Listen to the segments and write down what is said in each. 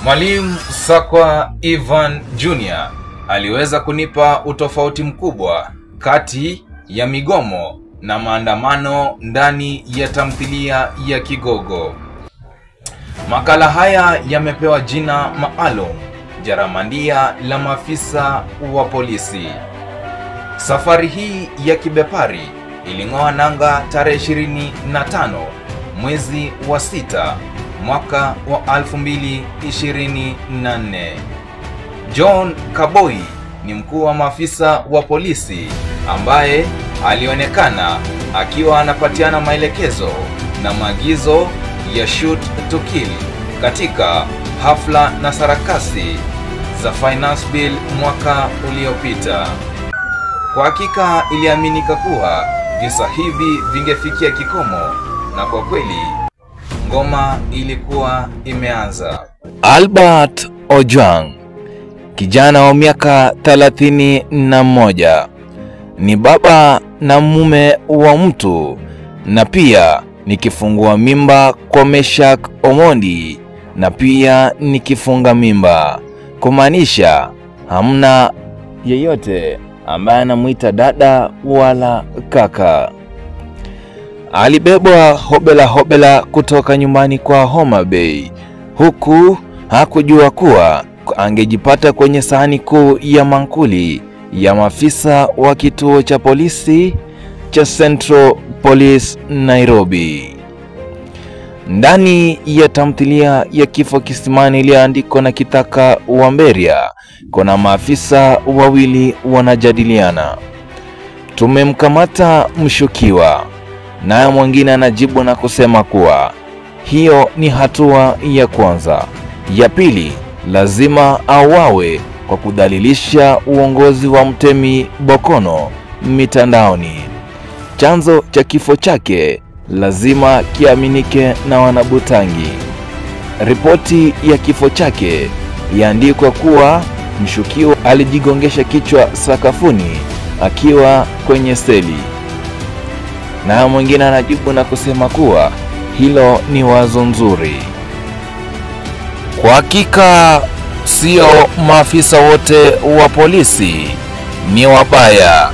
Mwalimu Sakwa Ivan Jr. aliweza kunipa utofauti mkubwa kati ya migomo na maandamano ndani ya tamthilia ya Kigogo. Makala haya yamepewa jina maalum, Jaramandia la maafisa wa polisi. Safari hii ya kibepari iling'oa nanga tarehe 25 mwezi wa 6 mwaka wa 2024. John Kaboi ni mkuu wa maafisa wa polisi ambaye alionekana akiwa anapatiana maelekezo na maagizo ya shoot to kill katika hafla na sarakasi za finance bill mwaka uliopita. Kwa hakika iliaminika kuwa visa hivi vingefikia kikomo, na kwa kweli ngoma ilikuwa imeanza. Albert Ojwang, kijana wa miaka 31, ni baba na mume wa mtu, na pia ni kifungua mimba kwa Meshak Omondi, na pia ni kifunga mimba, kumaanisha hamna yeyote ambaye anamuita dada wala kaka. Alibebwa hobela kutoka nyumbani kwa Homa Bay, huku hakujua kuwa angejipata kwenye sahani kuu ya mankuli ya maafisa wa kituo cha polisi cha Central Police Nairobi. Ndani ya tamthilia ya Kifo Kisimani iliyoandikwa na Kitaka Wamberia, kuna maafisa wawili wanajadiliana. Tumemkamata mshukiwa, naye mwingine anajibu na kusema kuwa hiyo ni hatua ya kwanza. Ya pili, lazima auawe kwa kudhalilisha uongozi wa Mtemi Bokono mitandaoni. Chanzo cha kifo chake lazima kiaminike na wanabutangi. Ripoti ya kifo chake yaandikwa kuwa mshukiwa alijigongesha kichwa sakafuni akiwa kwenye seli, na mwingine anajibu na kusema kuwa hilo ni wazo nzuri. Kwa hakika sio maafisa wote wa polisi ni wabaya.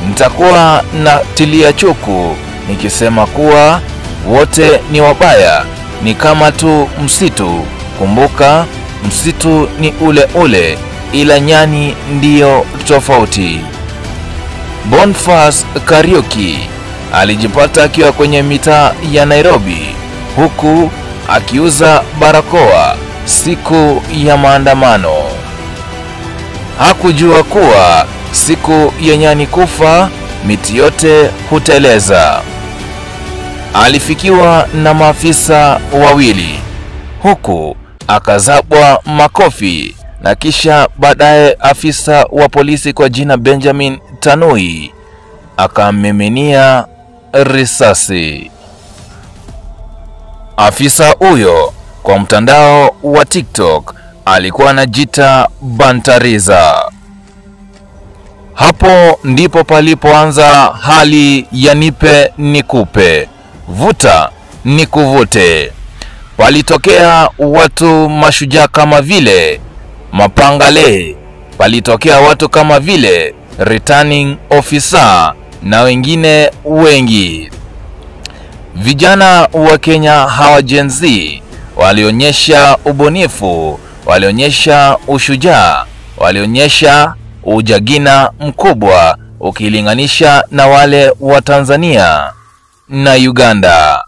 Nitakuwa na tilia chuku nikisema kuwa wote ni wabaya, ni kama tu msitu. Kumbuka, msitu ni ule ule, ila nyani ndiyo tofauti. Boniface Kariuki alijipata akiwa kwenye mitaa ya Nairobi, huku akiuza barakoa siku ya maandamano. Hakujua kuwa siku ya nyani kufa miti yote huteleza. Alifikiwa na maafisa wawili, huku akazabwa makofi, na kisha baadaye afisa wa polisi kwa jina Benjamin Tanui akamiminia risasi. Afisa huyo kwa mtandao wa TikTok alikuwa anajiita Bantariza. Hapo ndipo palipoanza hali ya nipe nikupe, vuta nikuvute. Palitokea watu mashujaa kama vile Mapangale, palitokea watu kama vile returning officer na wengine wengi. Vijana wa Kenya hawa Gen Z walionyesha ubunifu, walionyesha ushujaa, walionyesha ujagina mkubwa ukilinganisha na wale wa Tanzania na Uganda.